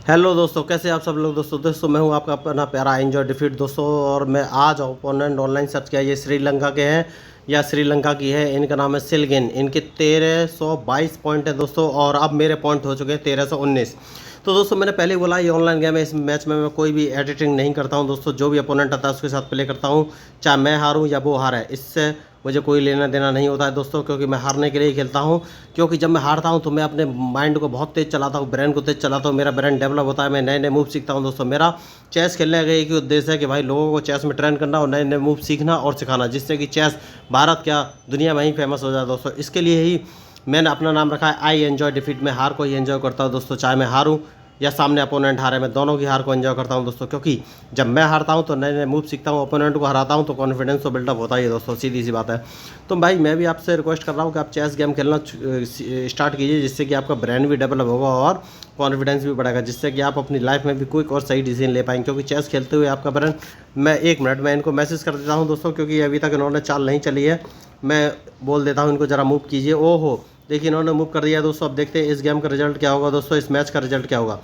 Hello दोस्तों, कैसे आप सब लोग। दोस्तों मैं हूं आपका अपना प्यारा एंजॉय डिफीट दोस्तों। और मैं आज ओपोनेंट ऑनलाइन सर्च किया, ये श्रीलंका के हैं या श्रीलंका की है। इनका नाम है सिलगिन। इनके 1322 पॉइंट है दोस्तों, और अब मेरे पॉइंट हो चुके हैं 1319। तो दोस्तों मैंने पहले ही बोला ये ऑनलाइन गेम है, इस मैच में मैं कोई भी एडिटिंग नहीं करता हूं दोस्तों। जो भी अपोनेंट आता है उसके साथ प्ले करता हूं, चाहे मैं हारूं या वो हारे, इससे मुझे कोई लेना देना नहीं होता है दोस्तों, क्योंकि मैं हारने के लिए ही खेलता हूं। क्योंकि जब मैं हारता हूं तो मैं अपने माइंड को बहुत तेज़ चलाता हूं, ब्रेन को तेज़ चलाता हूं, मेरा ब्रेन डेवलप होता है, मैं नए नए मूव सीखता हूं दोस्तों। मेरा चेस खेलने का एक ही उद्देश्य है कि भाई लोगों को चेस में ट्रेन करना और नए नए मूव सीखना और सिखाना, जिससे कि चेस भारत क्या दुनिया में ही फेमस हो जाए दोस्तों। इसके लिए ही मैंने अपना नाम रखा है आई एन्जॉय डिफीट। मैं हार को ही एंजॉय करता हूँ दोस्तों, चाहे मैं हारूँ या सामने अपोनेंट हारे, मैं दोनों की हार को एंजॉय करता हूं दोस्तों। क्योंकि जब मैं हारता हूं तो नए नए मूव सीखता हूं, अपोनेंट को हराता हूं तो कॉन्फिडेंस तो बिल्डअप होता ही है दोस्तों, सीधी सी बात है। तो भाई मैं भी आपसे रिक्वेस्ट कर रहा हूं कि आप चेस गेम खेलना स्टार्ट कीजिए, जिससे कि आपका ब्रेन भी डेवलप होगा और कॉन्फिडेंस भी बढ़ेगा, जिससे कि आप अपनी लाइफ में भी क्विक और सही डिसीजन ले पाएंगे। क्योंकि चेस खेलते हुए आपका ब्रेन, मैं 1 मिनट में इनको मैसेज कर देता हूँ दोस्तों, क्योंकि अभी तक इन्होंने चाल नहीं चली है। मैं बोल देता हूँ इनको ज़रा मूव कीजिए। ओहो देखिए इन्होंने मूव कर दिया दोस्तों। अब देखते हैं इस गेम का रिजल्ट क्या होगा दोस्तों, इस मैच का रिजल्ट क्या होगा।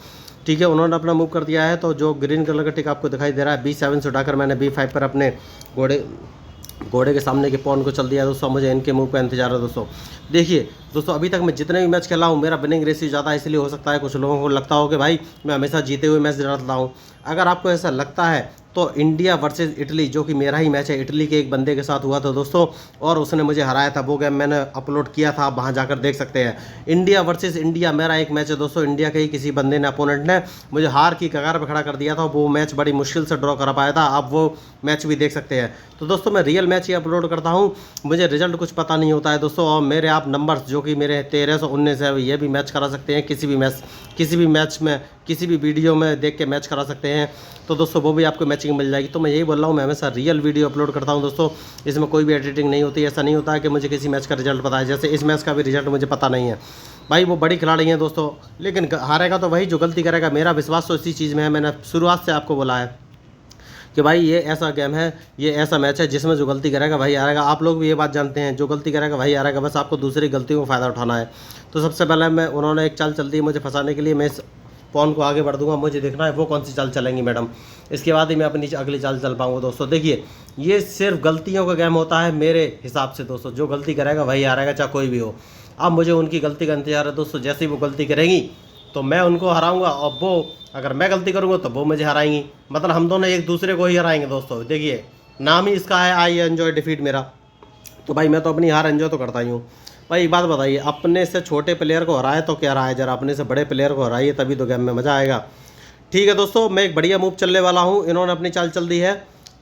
ठीक है, उन्होंने अपना मूव कर दिया है। तो जो ग्रीन कलर का टिक आपको दिखाई दे रहा है, B7 से उठाकर मैंने B5 पर अपने घोड़े घोड़े के सामने के पॉन को चल दिया दोस्तों। मुझे इनके मूव का इंतजार है दोस्तों। देखिए दोस्तों, अभी तक मैं जितने भी मैच खेला हूँ मेरा विनिंग रेशियो ज़्यादा है, इसलिए हो सकता है कुछ लोगों को लगता हो कि भाई मैं हमेशा जीते हुए मैच जीतता हूँ। अगर आपको ऐसा लगता है तो इंडिया वर्सेस इटली, जो कि मेरा ही मैच है, इटली के एक बंदे के साथ हुआ था दोस्तों, और उसने मुझे हराया था। वो गेम मैंने अपलोड किया था, आप वहाँ जाकर देख सकते हैं। इंडिया वर्सेस इंडिया मेरा एक मैच है दोस्तों। इंडिया के ही किसी बंदे ने, अपोनेंट ने मुझे हार की कगार पर खड़ा कर दिया था। वो मैच बड़ी मुश्किल से ड्रॉ कर पाया था, आप वो मैच भी देख सकते हैं। तो दोस्तों मैं रियल मैच ही अपलोड करता हूँ, मुझे रिजल्ट कुछ पता नहीं होता है दोस्तों। और मेरे आप नंबर्स जो कि मेरे 1319 है, ये भी मैच करा सकते हैं किसी भी मैच में, किसी भी वीडियो में देख के मैच करा सकते हैं। तो दोस्तों वो भी आपको मैचिंग मिल जाएगी। तो मैं यही बोल रहा हूँ, मैं हमेशा रियल वीडियो अपलोड करता हूँ दोस्तों, इसमें कोई भी एडिटिंग नहीं होती। ऐसा नहीं होता है कि मुझे किसी मैच का रिजल्ट पता है, जैसे इस मैच का भी रिजल्ट मुझे पता नहीं है। भाई वो बड़ी खिलाड़ी हैं दोस्तों, लेकिन हारेगा तो वही जो गलती करेगा। मेरा विश्वास तो इसी चीज़ में है, मैंने शुरुआत से आपको बोला है कि भाई ये ऐसा गेम है, ये ऐसा मैच है जिसमें जो गलती करेगा वही हारेगा। आप लोग भी ये बात जानते हैं, जो गलती करेगा वही हारेगा, बस आपको दूसरी गलतियों को फ़ायदा उठाना है। तो सबसे पहले मैं, उन्होंने एक चाल चल दी मुझे फंसाने के लिए, मैं इस पॉन को आगे बढ़ दूंगा। मुझे देखना है वो कौन सी चाल चलेंगी मैडम, इसके बाद ही मैं अपनी अगली चाल चल पाऊंगा दोस्तों। देखिए ये सिर्फ गलतियों का गेम होता है मेरे हिसाब से दोस्तों, जो गलती करेगा वही हारेगा, चाहे कोई भी हो। अब मुझे उनकी गलती का इंतजार है दोस्तों, जैसे ही वो गलती करेंगी तो मैं उनको हराऊंगा, और वो अगर मैं गलती करूंगा तो वो मुझे हराएंगी। मतलब हम दोनों एक दूसरे को ही हराएंगे दोस्तों। देखिए नाम ही इसका है आई एन्जॉय डिफीट मेरा। तो भाई मैं तो अपनी हार एंजॉय तो करता ही हूँ। भाई एक बात बताइए, अपने से छोटे प्लेयर को हराए तो क्या रहा, जरा अपने से बड़े प्लेयर को हराइए, तभी तो गेम में मज़ा आएगा। ठीक है दोस्तों, मैं एक बढ़िया मूव चलने वाला हूँ। इन्होंने अपनी चाल चल दी है।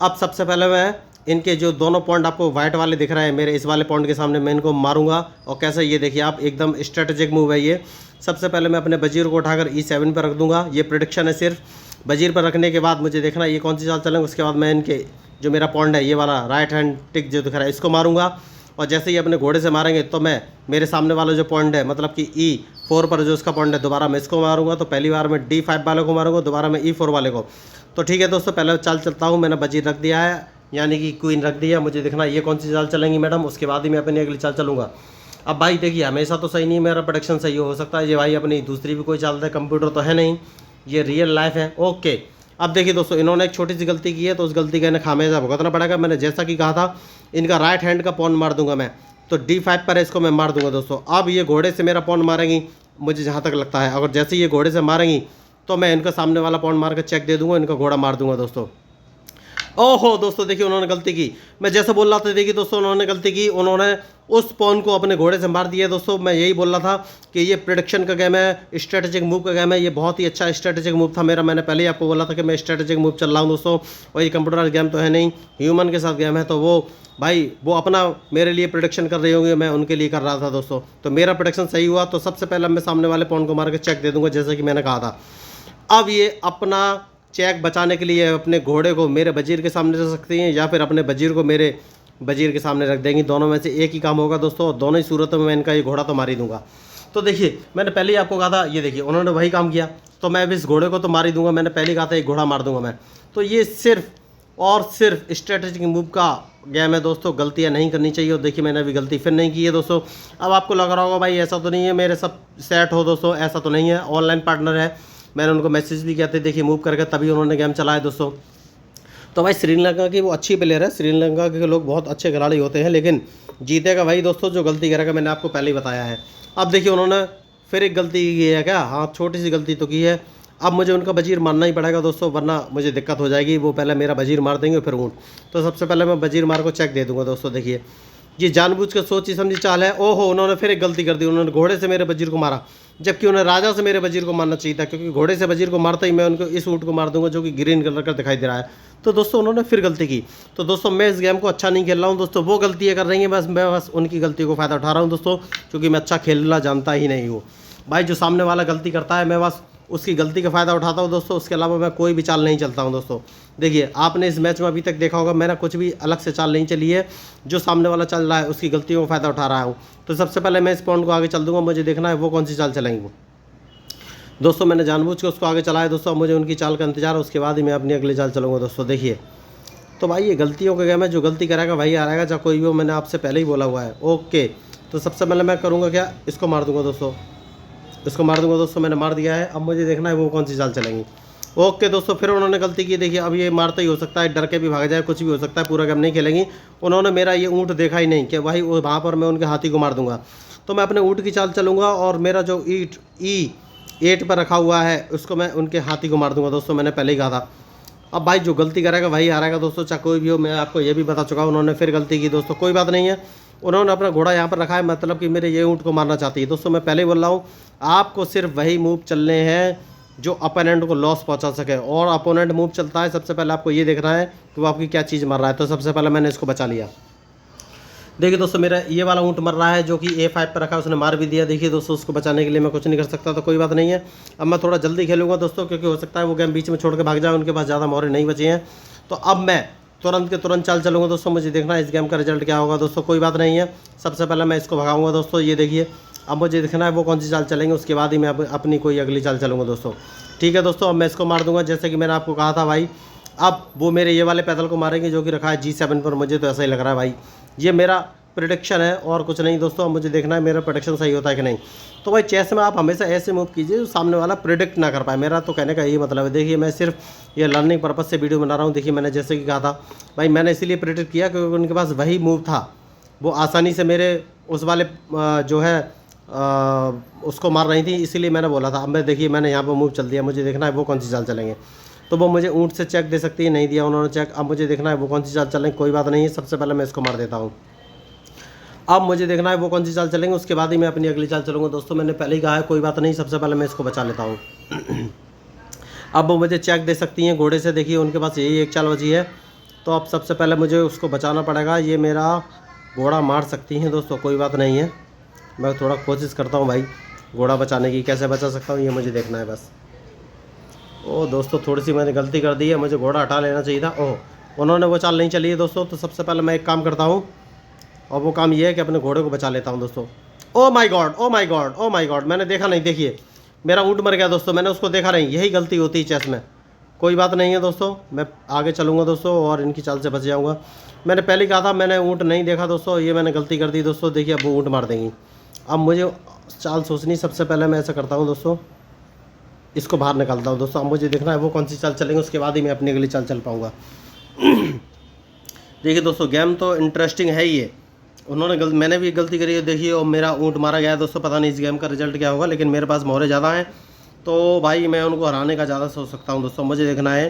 अब सबसे पहले मैं इनके जो दोनों पॉइंट आपको वाइट वाले दिख रहे हैं, मेरे इस वाले पॉइंट के सामने मैं इनको मारूंगा। और कैसे, ये देखिए आप, एकदम स्ट्रेटेजिक मूव है ये। सबसे पहले मैं अपने वजीर को उठाकर E7 पर रख दूंगा। ये प्रिडिक्शन है सिर्फ। वजीर पर रखने के बाद मुझे देखना ये कौन सी चाल चलेंगे। उसके बाद मैं इनके जो मेरा पॉइंट है, ये वाला राइट हैंड टिक जो दिख रहा है, इसको मारूंगा। और जैसे ही अपने घोड़े से मारेंगे तो मैं मेरे सामने वाला जो पॉइंट है, मतलब कि E4 पर जो उसका पॉइंट है, दोबारा मैं इसको मारूंगा। तो पहली बार मैं D5 वाले को मारूंगा, दोबारा मैं E4 वाले को। तो ठीक है दोस्तों, पहले चाल चलता हूँ। मैंने वजीर रख दिया है, यानी कि क्वीन रख दिया। मुझे देखना ये कौन सी चाल चलेंगी मैडम, उसके बाद ही मैं अपनी अगली चाल चलूँगा। अब भाई देखिए हमेशा तो सही नहीं मेरा प्रोडक्शन सही हो सकता है ये भाई अपनी दूसरी भी कोई चालता है, कंप्यूटर तो है नहीं, ये रियल लाइफ है। ओके, अब देखिए दोस्तों, इन्होंने एक छोटी सी गलती की है, तो उस गलती का इन्हें खामियाजा भुगतना पड़ेगा। मैंने जैसा कि कहा था, इनका राइट हैंड का पॉन मार दूंगा मैं। तो D5 पर इसको मैं मार दूंगा दोस्तों। अब ये घोड़े से मेरा पॉन मारेंगी, मुझे जहाँ तक लगता है। अगर जैसे ये घोड़े से मारेंगी तो मैं इनका सामने वाला पॉन मार कर चेक दे दूंगा, इनका घोड़ा मार दूंगा दोस्तों। ओहो दोस्तों देखिए उन्होंने गलती की, मैं जैसे बोल रहा था, देखिए दोस्तों उन्होंने गलती की, उन्होंने उस पॉन को अपने घोड़े से मार दिया दोस्तों। मैं यही बोल रहा था कि ये प्रिडिक्शन का गेम है, स्ट्रेटेजिक मूव का गेम है। ये बहुत ही अच्छा स्ट्रेटेजिक मूव था मेरा, मैंने पहले ही आपको बोला था कि मैं स्ट्रेटेजिक मूव चल रहा हूँ दोस्तों। और ये कंप्यूटर गेम तो है नहीं, ह्यूमन के साथ गेम है। तो वो भाई वो अपना मेरे लिए प्रिडिक्शन कर रही होंगे, मैं उनके लिए कर रहा था दोस्तों। तो मेरा प्रिडिक्शन सही हुआ, तो सबसे पहले मैं सामने वाले पॉन को मार के चेक दे दूंगा, जैसे कि मैंने कहा था। अब ये अपना चेक बचाने के लिए अपने घोड़े को मेरे वजीर के सामने रख सकती हैं, या फिर अपने वजीर को मेरे वजीर के सामने रख देंगी। दोनों में से एक ही काम होगा दोस्तों, और दोनों ही सूरतों में मैं इनका ये घोड़ा तो मार ही दूंगा। तो देखिए मैंने पहले ही आपको कहा था, ये देखिए उन्होंने वही काम किया, तो मैं भी इस घोड़े को तो मार ही दूंगा। मैंने पहले कहा था एक घोड़ा मार दूंगा मैं। तो ये सिर्फ और सिर्फ स्ट्रेटेजिक मूव का गेम है दोस्तों, गलतियाँ नहीं करनी चाहिए। और देखिए मैंने अभी गलती फिर नहीं की है दोस्तों। अब आपको लग रहा होगा भाई ऐसा तो नहीं है मेरे सब सेट हो दोस्तों, ऐसा तो नहीं है, ऑनलाइन पार्टनर है। मैंने उनको मैसेज भी किया था, देखिए मूव करके तभी उन्होंने गेम चलाया दोस्तों। तो भाई श्रीलंका की वो अच्छी प्लेयर है, श्रीलंका के लोग बहुत अच्छे खिलाड़ी होते हैं, लेकिन जीतेगा भाई दोस्तों जो गलती करेगा, मैंने आपको पहले ही बताया है। अब देखिए उन्होंने फिर एक गलती की है क्या, हाँ छोटी सी गलती तो की है। अब मुझे उनका वजीर मारना ही पड़ेगा दोस्तों, वरना मुझे दिक्कत हो जाएगी। वो पहले मेरा वजीर मार देंगे फिर ऊँट। तो सबसे पहले मैं वजीर मार को चेक दे दूंगा दोस्तों। देखिए ये जानबूझ के सोची समझी चाल है। ओहो उन्होंने फिर एक गलती कर दी, उन्होंने घोड़े से मेरे वजीर को मारा, जबकि उन्हें राजा से मेरे वजीर को मारना चाहिए था, क्योंकि घोड़े से वजीर को मारता ही मैं उनको इस ऊँट को मार दूंगा जो कि ग्रीन कलर का दिखाई दे रहा है। तो दोस्तों उन्होंने फिर गलती की। तो दोस्तों मैं इस गेम को अच्छा नहीं खेल रहा हूँ दोस्तों, वो गलतियाँ कर रही हैं, बस मैं उनकी गलती को फ़ायदा उठा रहा हूँ दोस्तों, क्योंकि मैं अच्छा खेलना जानता ही नहीं हूँ भाई। जो सामने वाला गलती करता है मैं बस उसकी गलती का फ़ायदा उठाता हूँ दोस्तों, उसके अलावा मैं कोई भी चाल नहीं चलता हूँ दोस्तों। देखिए आपने इस मैच में अभी तक देखा होगा मैंने कुछ भी अलग से चाल नहीं चली है, जो सामने वाला चल रहा है उसकी गलतियों का फ़ायदा उठा रहा हूँ। तो सबसे पहले मैं इस पॉइंट को आगे चल दूँगा, मुझे देखना है वो कौन सी चाल चलेंगी दोस्तों। मैंने जानबूझ के उसको आगे चलाया दोस्तों, मुझे उनकी चाल का इंतजार है, उसके बाद ही मैं अपनी अगली चाल चलूँगा दोस्तों। देखिए तो भाई ये गलतियों का गेम है, जो गलती करेगा वही हारेगा, चाहे कोई भी हो, मैंने आपसे पहले ही बोला हुआ है। ओके तो सबसे पहले मैं करूँगा क्या, इसको मार दूँगा दोस्तों, इसको मार दूंगा दोस्तों। मैंने मार दिया है, अब मुझे देखना है वो कौन सी चाल चलेंगी। ओके दोस्तों फिर उन्होंने गलती की। देखिए अब ये मारता ही हो सकता है, डर के भी भाग जाए, कुछ भी हो सकता है, पूरा गेम नहीं खेलेंगी। उन्होंने मेरा ये ऊँट देखा ही नहीं कि भाई वहाँ पर मैं उनके हाथी को मार दूंगा। तो मैं अपने ऊँट की चाल चलूँगा और मेरा जो ईट पर रखा हुआ है उसको मैं उनके हाथी को मार दूंगा दोस्तों, मैंने पहले ही कहा था। अब भाई जो गलती करेगा वही हारेगा दोस्तों, चाहे कोई भी हो। मैं आपको ये भी बता चुका हूँ उन्होंने फिर गलती की दोस्तों, कोई बात नहीं है। उन्होंने अपना घोड़ा यहाँ पर रखा है, मतलब कि मेरे ये ऊँट को मारना चाहती है दोस्तों। मैं पहले ही बोल रहा हूँ आपको सिर्फ वही मूव चलने हैं जो अपोनेंट को लॉस पहुँचा सके, और अपोनेंट मूव चलता है सबसे पहले आपको ये देखना है कि वो आपकी क्या चीज़ मार रहा है। तो सबसे पहले मैंने इसको बचा लिया। देखिए दोस्तों मेरा ये वाला ऊँट मर रहा है जो कि A5 पर रखा है, उसने मार भी दिया। देखिए दोस्तों उसको बचाने के लिए मैं कुछ नहीं कर सकता, तो कोई बात नहीं है। अब मैं थोड़ा जल्दी खेलूँगा दोस्तों, क्योंकि हो सकता है वो गेम बीच में छोड़ के भाग जाए, उनके पास ज़्यादा मोहरे नहीं बचे हैं। तो अब मैं तुरंत के तुरंत चाल चलूँगा दोस्तों, मुझे देखना है इस गेम का रिजल्ट क्या होगा दोस्तों। कोई बात नहीं है, सबसे पहले मैं इसको भगाऊँगा दोस्तों। ये देखिए अब मुझे देखना है वो कौन सी चाल चलेंगे, उसके बाद ही मैं अपनी कोई अगली चाल चलूँगा दोस्तों। ठीक है दोस्तों अब मैं इसको मार दूँगा, जैसे कि मैंने आपको कहा था भाई। अब वो मेरे ये वाले पैदल को मारेंगे जो कि रखा है G7 पर, मुझे तो ऐसा ही लग रहा है भाई। ये मेरा प्रेडिक्शन है और कुछ नहीं दोस्तों। अब मुझे देखना है मेरा प्रेडिक्शन सही होता है कि नहीं। तो भाई चेस में आप हमेशा ऐसे मूव कीजिए जो सामने वाला प्रेडिक्ट ना कर पाए, मेरा तो कहने का यही मतलब है। देखिए मैं सिर्फ ये लर्निंग पर्पज़ से वीडियो बना रहा हूँ। देखिए मैंने जैसे कि कहा था भाई, मैंने इसीलिए प्रेडिक्ट किया क्योंकि उनके पास वही मूव था, वो आसानी से मेरे उस वाले जो है उसको मार रही थी, इसीलिए मैंने बोला था। अब मैं देखिए मैंने यहाँ पर मूव चल दिया, मुझे देखना है वो कौन सी चाल चलेंगे। तो वो मुझे ऊँट से चेक दे सकती है, नहीं दिया उन्होंने चेक। अब मुझे देखना है वो कौन सी चाल चलेंगे, कोई बात नहीं है। सबसे पहले मैं इसको मार देता हूँ। अब मुझे देखना है वो कौन सी चाल चलेंगे, उसके बाद ही मैं अपनी अगली चाल चलूँगा दोस्तों। मैंने पहले ही कहा है कोई बात नहीं, सबसे पहले मैं इसको बचा लेता हूँ। अब वो मुझे चेक दे सकती हैं घोड़े से, देखिए उनके पास यही एक चाल बची है। तो अब सबसे पहले मुझे उसको बचाना पड़ेगा। ये मेरा घोड़ा मार सकती हैं दोस्तों, कोई बात नहीं है। मैं थोड़ा कोशिश करता हूँ भाई घोड़ा बचाने की, कैसे बचा सकता हूँ ये मुझे देखना है बस। ओ दोस्तों थोड़ी सी मैंने गलती कर दी है, मुझे घोड़ा हटा लेना चाहिए था। ओह उन्होंने वो चाल नहीं चली है दोस्तों। तो सबसे पहले मैं एक काम करता हूँ, और वो काम ये है कि अपने घोड़े को बचा लेता हूँ दोस्तों। Oh my God, oh my God, oh my God, मैंने देखा नहीं। देखिए मेरा ऊँट मर गया दोस्तों, मैंने उसको देखा नहीं। यही गलती होती है चेस में। कोई बात नहीं है दोस्तों, मैं आगे चलूँगा दोस्तों और इनकी चाल से बच जाऊँगा। मैंने पहले कहा था मैंने ऊँट नहीं देखा दोस्तों, ये मैंने गलती कर दी दोस्तों। देखिए अब वो ऊँट मार देंगी। अब मुझे चाल सोचनी, सबसे पहले मैं ऐसा करता हूँ दोस्तों, इसको बाहर निकालता हूँ दोस्तों। अब मुझे देखना है वो कौन सी चाल चलेंगे, उसके बाद ही मैं अपनी अगली चाल चल पाऊँगा। देखिए दोस्तों गेम तो इंटरेस्टिंग है ही है। मैंने भी गलती करी है देखिए, और मेरा ऊँट मारा गया है दोस्तों। पता नहीं इस गेम का रिजल्ट क्या होगा, लेकिन मेरे पास मोहरे ज़्यादा हैं, तो भाई मैं उनको हराने का ज़्यादा सोच सकता हूँ दोस्तों। मुझे देखना है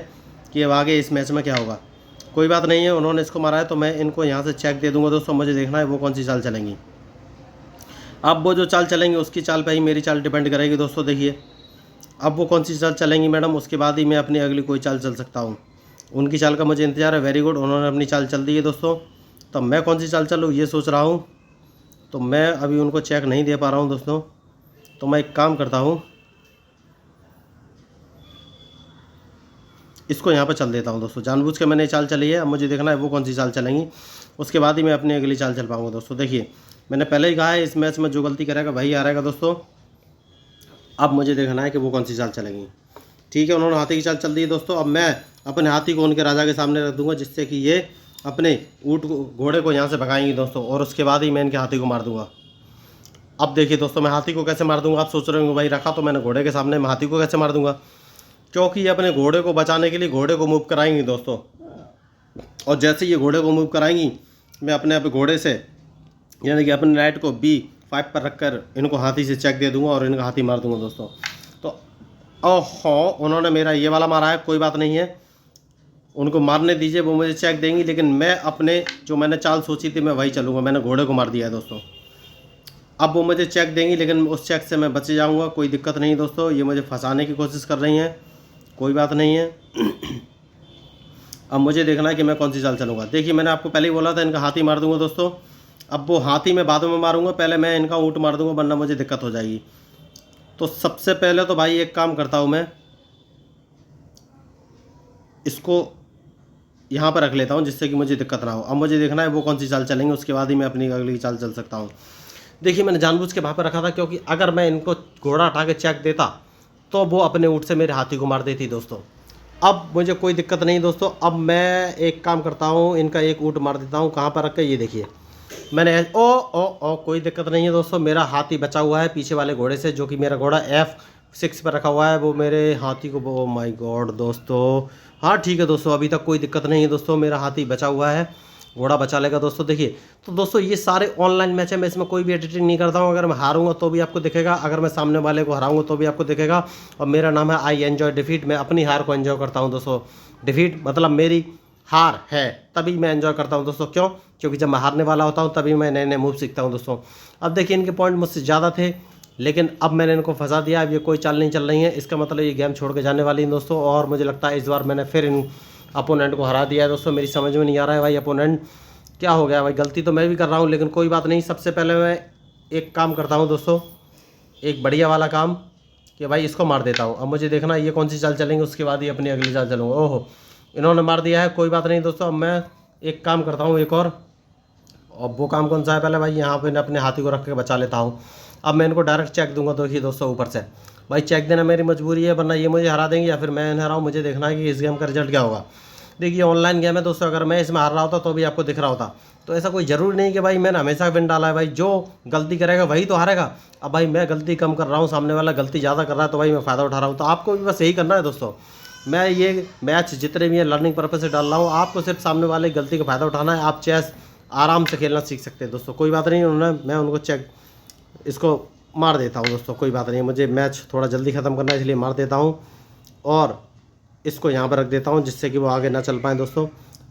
कि अब आगे इस मैच में क्या होगा। कोई बात नहीं है, उन्होंने इसको मारा है तो मैं इनको यहाँ से चेक दे दूँगा दोस्तों। मुझे देखना है वो कौन सी चाल चलेंगी। अब वो जो चाल चलेंगे उसकी चाल पर ही मेरी चाल डिपेंड करेगी दोस्तों। देखिए अब वो कौन सी चाल चलेंगी मैडम, उसके बाद ही मैं अपनी अगली कोई चाल चल सकता हूँ। उनकी चाल का मुझे इंतजार है। वेरी गुड, उन्होंने अपनी चाल चल दी है दोस्तों। तो मैं कौन सी चाल चलूँ ये सोच रहा हूँ। तो मैं अभी उनको चेक नहीं दे पा रहा हूँ दोस्तों। तो मैं एक काम करता हूँ, इसको यहाँ पर चल देता हूँ दोस्तों। जानबूझ के मैंने चाल चली है। अब मुझे देखना है वो कौन सी चाल चलेंगी, उसके बाद ही मैं अपनी अगली चाल चल पाऊँगा दोस्तों। देखिए मैंने पहले ही कहा है इस मैच में जो गलती करेगा वही हारेगा दोस्तों। अब मुझे देखना है कि वो कौन सी चाल चलेंगी। ठीक है, उन्होंने हाथी की चाल चल दी है दोस्तों। अब मैं अपने हाथी को उनके राजा के सामने रख दूंगा, जिससे कि ये अपने ऊँट को, घोड़े को यहाँ से भगाएंगी दोस्तों, और उसके बाद ही मैं इनके हाथी को मार दूंगा। अब देखिए दोस्तों, मैं हाथी को कैसे मार दूंगा। आप सोच रहे होंगे भाई रखा तो मैंने घोड़े के सामने, मैं हाथी को कैसे मार दूंगा। क्योंकि ये अपने घोड़े को बचाने के लिए घोड़े को मूव कराएंगी दोस्तों। और जैसे ये घोड़े को मूव कराएंगी, मैं अपने घोड़े से यानी कि अपने नाइट को B5 पर रखकर इनको हाथी से चेक दे दूंगा और इनका हाथी मार दूंगा दोस्तों। तो ओहो, उन्होंने मेरा ये वाला मारा है, कोई बात नहीं है, उनको मारने दीजिए, वो मुझे चेक देंगी। लेकिन मैं अपने जो मैंने चाल सोची थी मैं वही चलूँगा। मैंने घोड़े को मार दिया है दोस्तों। अब वो मुझे चेक देंगी, लेकिन उस चेक से मैं बच जाऊँगा, कोई दिक्कत नहीं दोस्तों। ये मुझे फंसाने की कोशिश कर रही हैं, कोई बात नहीं है। अब मुझे देखना है कि मैं कौन सी चाल चलूँगा। देखिए, मैंने आपको पहले ही बोला था इनका हाथी मार दूंगा दोस्तों। अब वो हाथी मैं बाद में मारूंगा, पहले मैं इनका ऊँट मार दूंगा, वरना मुझे दिक्कत हो जाएगी। तो सबसे पहले तो भाई एक काम करता हूँ, मैं इसको यहाँ पर रख लेता हूँ जिससे कि मुझे दिक्कत ना हो। अब मुझे देखना है वो कौन सी चाल चलेंगे, उसके बाद ही मैं अपनी अगली चाल चल सकता हूँ। देखिए, मैंने जानबूझ के वहाँ पर रखा था, क्योंकि अगर मैं इनको घोड़ा उठा के चेक देता तो वो अपने ऊँट से मेरे हाथी को मार देती दोस्तों। अब मुझे कोई दिक्कत नहीं दोस्तों। अब मैं एक काम करता हूँ, इनका एक ऊँट मार देता हूँ। कहाँ पर रख के, ये देखिए मैंने ओ कोई दिक्कत नहीं है दोस्तों। मेरा हाथी बचा हुआ है पीछे वाले घोड़े से, जो कि मेरा घोड़ा F6 पर रखा हुआ है। वो मेरे हाथी को, ओ माय गॉड दोस्तों, हाँ ठीक है दोस्तों, अभी तक कोई दिक्कत नहीं है दोस्तों, मेरा हाथी बचा हुआ है, घोड़ा बचा लेगा दोस्तों। देखिए तो दोस्तों, ये सारे ऑनलाइन मैच है, मैं इसमें कोई भी एडिटिंग नहीं करता हूँ। अगर मैं हारूंगा तो भी आपको दिखेगा, अगर मैं सामने वाले को हराऊंगा तो भी आपको दिखेगा। और मेरा नाम है आई एन्जॉय डिफीट। मैं अपनी हार को एंजॉय करता हूँ दोस्तों। डिफीट मतलब मेरी हार है, तभी मैं एंजॉय करता हूँ दोस्तों। क्यों? क्योंकि जब मैं हारने वाला होता हूँ तभी मैं नए नए मूव सीखता हूँ दोस्तों। अब देखिए, इनके पॉइंट मुझसे ज़्यादा थे, लेकिन अब मैंने इनको फंसा दिया। अब ये कोई चाल नहीं चल रही है, इसका मतलब ये गेम छोड़ के जाने वाली है दोस्तों। और मुझे लगता है इस बार मैंने फिर इन अपोनेंट को हरा दिया है दोस्तों। मेरी समझ में नहीं आ रहा है भाई, अपोनेंट क्या हो गया भाई। गलती तो मैं भी कर रहा हूँ, लेकिन कोई बात नहीं। सबसे पहले मैं एक काम करता हूँ दोस्तों, एक बढ़िया वाला काम, कि भाई इसको मार देता हूँ। अब मुझे देखना ये कौन सी चाल चलेंगे, उसके बाद ही अपनी अगली चाल चलूँगा। ओहो, इन्होंने मार दिया है, कोई बात नहीं दोस्तों। अब मैं एक काम करता हूँ एक और वो काम कौन सा है, पहले भाई यहाँ पे अपने हाथी को रख के बचा लेता हूँ। अब मैं इनको डायरेक्ट चेक दूंगा। देखिए दोस्तों, ऊपर से भाई चेक देना मेरी मजबूरी है, वरना ये मुझे हरा देंगे या फिर मैं इन्हें हराऊँ। मुझे देखना है कि इस गेम का रिजल्ट क्या होगा। देखिए, ऑनलाइन गेम है दोस्तों, अगर मैं इसमें हार रहा होता तो भी आपको दिख रहा होता। तो ऐसा कोई ज़रूरी नहीं कि भाई मैंने हमेशा विन डाला है। भाई जो गलती करेगा वही तो हारेगा। अब भाई मैं गलती कम कर रहा हूँ, सामने वाला गलती ज़्यादा कर रहा है, तो भाई मैं फ़ायदा उठा रहा हूँ। तो आपको भी बस यही करना है दोस्तों। मैं ये मैच जितने भी हैं लर्निंग पर्पज़ से डाल रहा हूँ, आपको सिर्फ सामने वाले गलती का फ़ायदा उठाना है। आप चेस आराम से खेलना सीख सकते हैं दोस्तों। कोई बात नहीं, मैं उनको चेक इसको मार देता हूँ दोस्तों। कोई बात नहीं, मुझे मैच थोड़ा जल्दी ख़त्म करना है, इसलिए मार देता हूँ और इसको यहाँ पर रख देता हूँ, जिससे कि वो आगे ना चल पाएँ दोस्तों।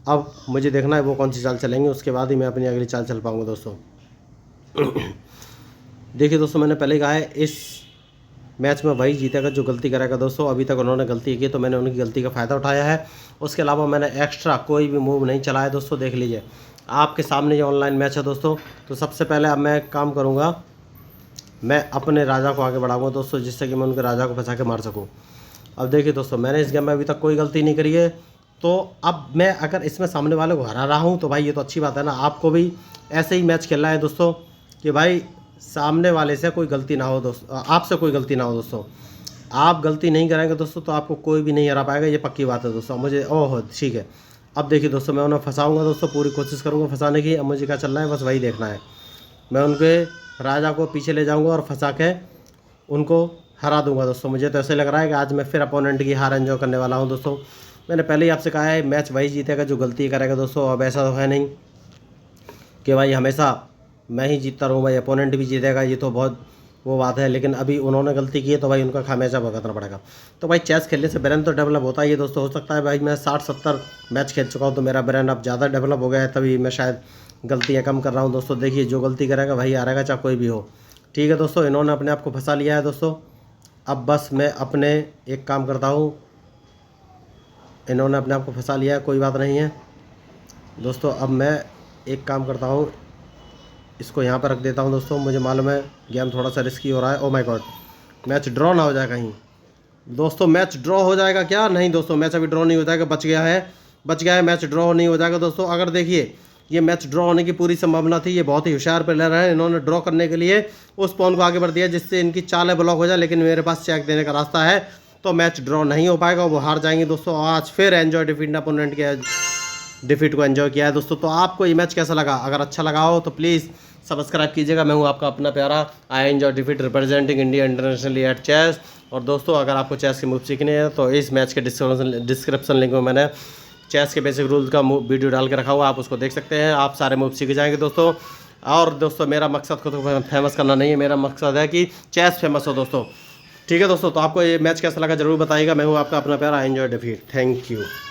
अब मुझे देखना है वो कौन सी चाल चलेंगे, उसके बाद ही मैं अपनी अगली चाल चल पाऊँगा दोस्तों। देखिए दोस्तों, मैंने पहले कहा है इस मैच में वही जीतेगा जो गलती करेगा दोस्तों। अभी तक उन्होंने गलती की, तो मैंने उनकी गलती का फ़ायदा उठाया है। उसके अलावा मैंने एक्स्ट्रा कोई भी मूव नहीं चलाया दोस्तों। देख लीजिए आपके सामने ये ऑनलाइन मैच है दोस्तों। तो सबसे पहले अब मैं काम करूँगा, मैं अपने राजा को आगे बढ़ाऊँगा दोस्तों, जिससे कि मैं उनके राजा को फंसा के मार सकूँ। अब देखिए दोस्तों, मैंने इस गेम में अभी तक कोई गलती नहीं करी है। तो अब मैं अगर इसमें सामने वाले को हरा रहा हूँ तो भाई ये तो अच्छी बात है ना। आपको भी ऐसे ही मैच खेलना है दोस्तों, कि भाई सामने वाले से कोई गलती ना हो दोस्तों, आपसे कोई गलती ना हो दोस्तों। आप गलती नहीं करेंगे दोस्तों तो आपको कोई भी नहीं हरा पाएगा, ये पक्की बात है दोस्तों। मुझे ओह ठीक है। अब देखिए दोस्तों, मैं उन्हें फंसाऊँगा दोस्तों, पूरी कोशिश करूँगा फंसाने की। अब मुझे क्या चल रहा है बस वही देखना है। मैं उनके राजा को पीछे ले जाऊँगा और फंसा के उनको हरा दूंगा दोस्तों। मुझे तो ऐसे लग रहा है कि आज मैं फिर अपोनेंट की हार एंजॉय करने वाला हूं दोस्तों। मैंने पहले ही आपसे कहा है मैच वही जीतेगा जो गलती करेगा दोस्तों। अब ऐसा तो है नहीं कि भाई हमेशा मैं ही जीतता रहूँ, भाई अपोनेंट भी जीतेगा, ये तो बहुत वो बात है। लेकिन अभी उन्होंने गलती की है तो भाई उनका खामियाजा भुगतना पड़ेगा। तो भाई चेस खेलने से ब्रेन तो डेवलप होता ही है दोस्तों। हो सकता है भाई मैं 60-70 मैच खेल चुका हूँ तो मेरा ब्रेन अब ज़्यादा डेवलप हो गया है, तभी मैं शायद गलतियाँ कम कर रहा हूँ दोस्तों। देखिए, जो गलती करेगा वही हारेगा, चाहे कोई भी हो। ठीक है दोस्तों, इन्होंने अपने आप को फंसा लिया है दोस्तों। अब बस मैं अपने एक काम करता हूँ, इन्होंने अपने आप को फंसा लिया है, कोई बात नहीं है दोस्तों। अब मैं एक काम करता हूँ, इसको यहाँ पर रख देता हूँ दोस्तों। मुझे मालूम है गेम थोड़ा सा रिस्की हो रहा है। Oh my God, match draw ना हो जाए कहीं दोस्तों। मैच ड्रॉ हो जाएगा क्या? नहीं दोस्तों, मैच अभी ड्रॉ नहीं हो जाएगा, बच गया है, मैच ड्रॉ नहीं हो जाएगा दोस्तों। अगर देखिए, ये मैच ड्रॉ होने की पूरी संभावना थी। ये बहुत ही होशियार प्लेयर है, इन्होंने ड्रॉ करने के लिए उस पॉन को आगे बढ़ दिया जिससे इनकी चालें ब्लॉक हो जाए। लेकिन मेरे पास चेक देने का रास्ता है, तो मैच ड्रॉ नहीं हो पाएगा, वो हार जाएंगे दोस्तों। आज फिर एंजॉय डिफीट अपोनेंट के डिफीट को एंजॉय किया है दोस्तों। तो आपको ये मैच कैसा लगा? अगर अच्छा लगा हो तो प्लीज़ सब्सक्राइब कीजिएगा। मैं हूँ आपका अपना प्यारा I enjoy defeat representing India internationally at chess. और दोस्तों अगर आपको चेस की मूव सीखनी है तो इस मैच के डिस्क्रिप्शन लिंक में मैंने चेस के बेसिक रूल्स का वीडियो डाल के रखा हुआ, आप उसको देख सकते हैं। आप सारे मूव सीख जाएंगे दोस्तों। और दोस्तों मेरा मकसद खुद को फेमस करना नहीं है, मेरा मकसद है कि चेस फेमस हो दोस्तों। ठीक है दोस्तों, तो आपको ये मैच कैसा लगा ज़रूर बताइएगा। मैं हूँ आपका अपना प्यारा एंजॉय डिफीट। Thank you.